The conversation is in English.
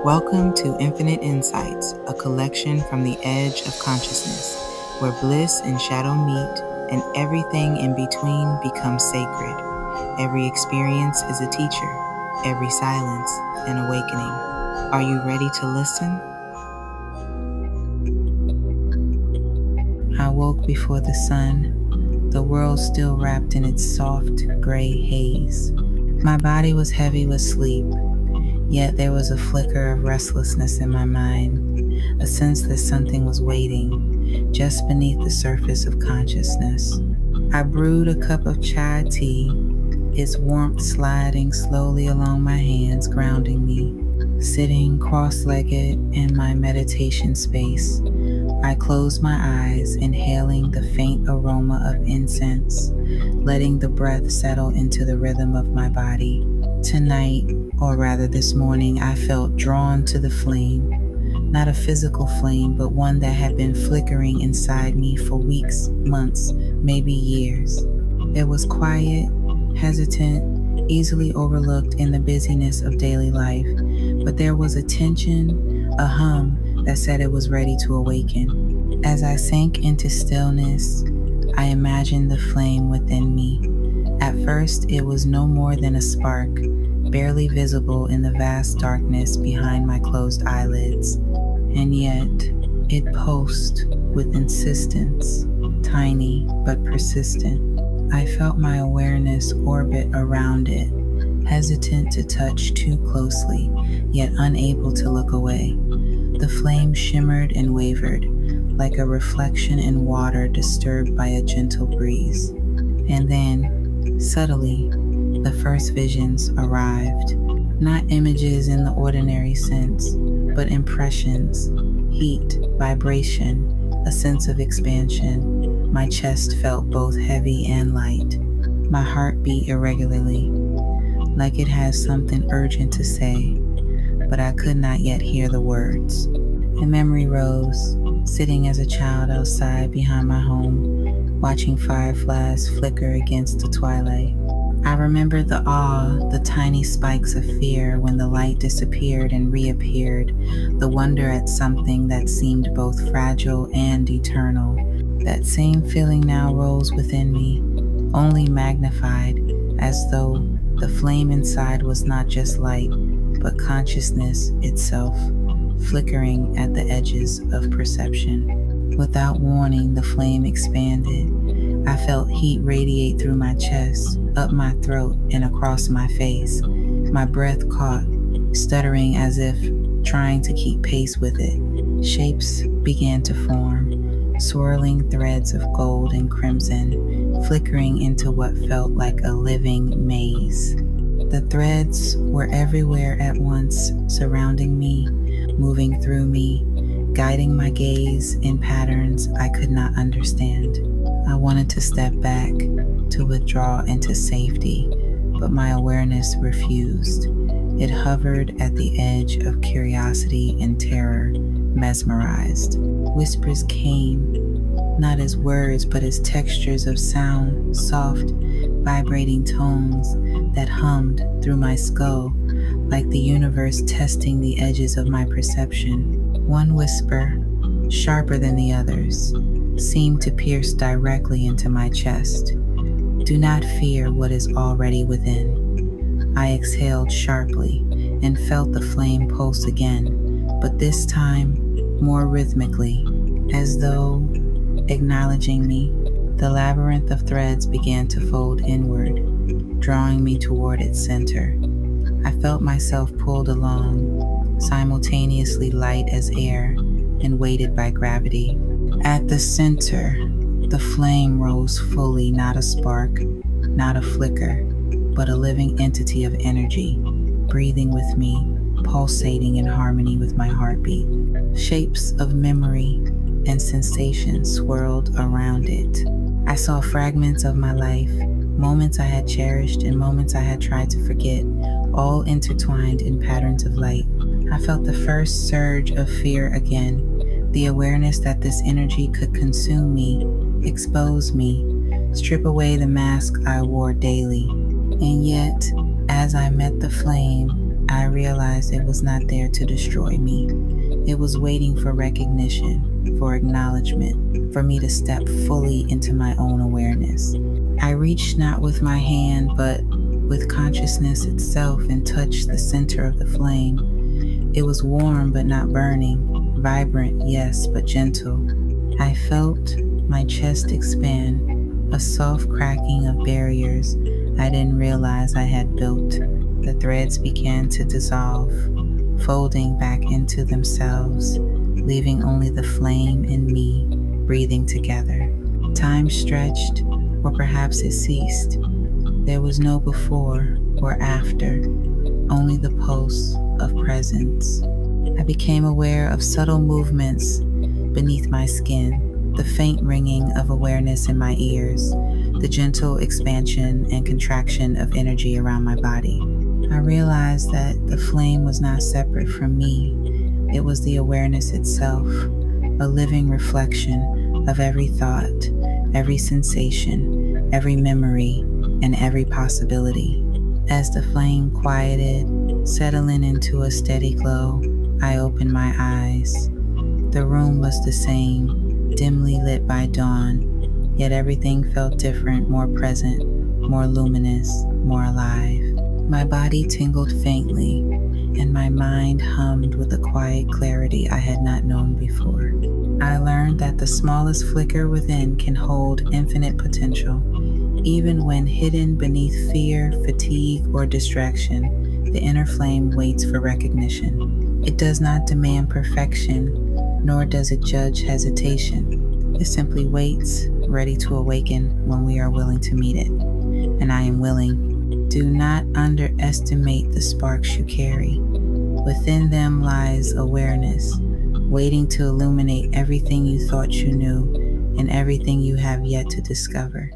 Welcome to Infinite Insights, a collection from the edge of consciousness, where bliss and shadow meet and everything in between becomes sacred. Every experience is a teacher, every silence an awakening. Are you ready to listen? I woke before the sun, the world still wrapped in its soft gray haze. My body was heavy with sleep. Yet there was a flicker of restlessness in my mind, a sense that something was waiting just beneath the surface of consciousness. I brewed a cup of chai tea, its warmth sliding slowly along my hands, grounding me. Sitting cross-legged in my meditation space, I closed my eyes, inhaling the faint aroma of incense, letting the breath settle into the rhythm of my body. Tonight, or rather this morning, I felt drawn to the flame, not a physical flame, but one that had been flickering inside me for weeks, months, maybe years. It was quiet, hesitant, easily overlooked in the busyness of daily life, but there was a tension, a hum that said it was ready to awaken. As I sank into stillness, I imagined the flame within me. At first, it was no more than a spark, barely visible in the vast darkness behind my closed eyelids. And yet, it pulsed with insistence, tiny but persistent. I felt my awareness orbit around it, hesitant to touch too closely, yet unable to look away. The flame shimmered and wavered, like a reflection in water disturbed by a gentle breeze. And then, subtly, the first visions arrived. Not images in the ordinary sense, but impressions, heat, vibration, a sense of expansion. My chest felt both heavy and light. My heart beat irregularly, like it had something urgent to say, but I could not yet hear the words. A memory rose, sitting as a child outside behind my home, watching fireflies flicker against the twilight. I remembered the awe, the tiny spikes of fear when the light disappeared and reappeared, the wonder at something that seemed both fragile and eternal. That same feeling now rose within me, only magnified, as though the flame inside was not just light, but consciousness itself, flickering at the edges of perception. Without warning, the flame expanded. I felt heat radiate through my chest, up my throat, and across my face. My breath caught, stuttering as if trying to keep pace with it. Shapes began to form, swirling threads of gold and crimson, flickering into what felt like a living maze. The threads were everywhere at once, surrounding me, moving through me, guiding my gaze in patterns I could not understand. I wanted to step back, to withdraw into safety, but my awareness refused. It hovered at the edge of curiosity and terror, mesmerized. Whispers came, not as words, but as textures of sound, soft, vibrating tones that hummed through my skull, like the universe testing the edges of my perception. One whisper, sharper than the others, seemed to pierce directly into my chest. Do not fear what is already within. I exhaled sharply and felt the flame pulse again, but this time more rhythmically, as though acknowledging me. The labyrinth of threads began to fold inward, drawing me toward its center. I felt myself pulled along, simultaneously light as air and weighted by gravity. At the center, the flame rose fully, not a spark, not a flicker, but a living entity of energy, breathing with me, pulsating in harmony with my heartbeat. Shapes of memory and sensation swirled around it. I saw fragments of my life, moments I had cherished and moments I had tried to forget, all intertwined in patterns of light. I felt the first surge of fear again, the awareness that this energy could consume me, expose me, strip away the mask I wore daily. And yet, as I met the flame, I realized it was not there to destroy me. It was waiting for recognition, for acknowledgement, for me to step fully into my own awareness. I reached not with my hand, but with consciousness itself and touched the center of the flame. It was warm but not burning, vibrant, yes, but gentle. I felt my chest expand, a soft cracking of barriers I didn't realize I had built. The threads began to dissolve, folding back into themselves, leaving only the flame and me breathing together. Time stretched, or perhaps it ceased. There was no before or after, only the pulse of presence. I became aware of subtle movements beneath my skin, the faint ringing of awareness in my ears, the gentle expansion and contraction of energy around my body. I realized that the flame was not separate from me. It was the awareness itself, a living reflection of every thought, every sensation, every memory, and every possibility. As the flame quieted, settling into a steady glow, I opened my eyes. The room was the same, dimly lit by dawn, yet everything felt different, more present, more luminous, more alive. My body tingled faintly, and my mind hummed with a quiet clarity I had not known before. I learned that the smallest flicker within can hold infinite potential. Even when hidden beneath fear, fatigue, or distraction, the inner flame waits for recognition. It does not demand perfection, nor does it judge hesitation. It simply waits, ready to awaken when we are willing to meet it. And I am willing. Do not underestimate the sparks you carry. Within them lies awareness, waiting to illuminate everything you thought you knew and everything you have yet to discover.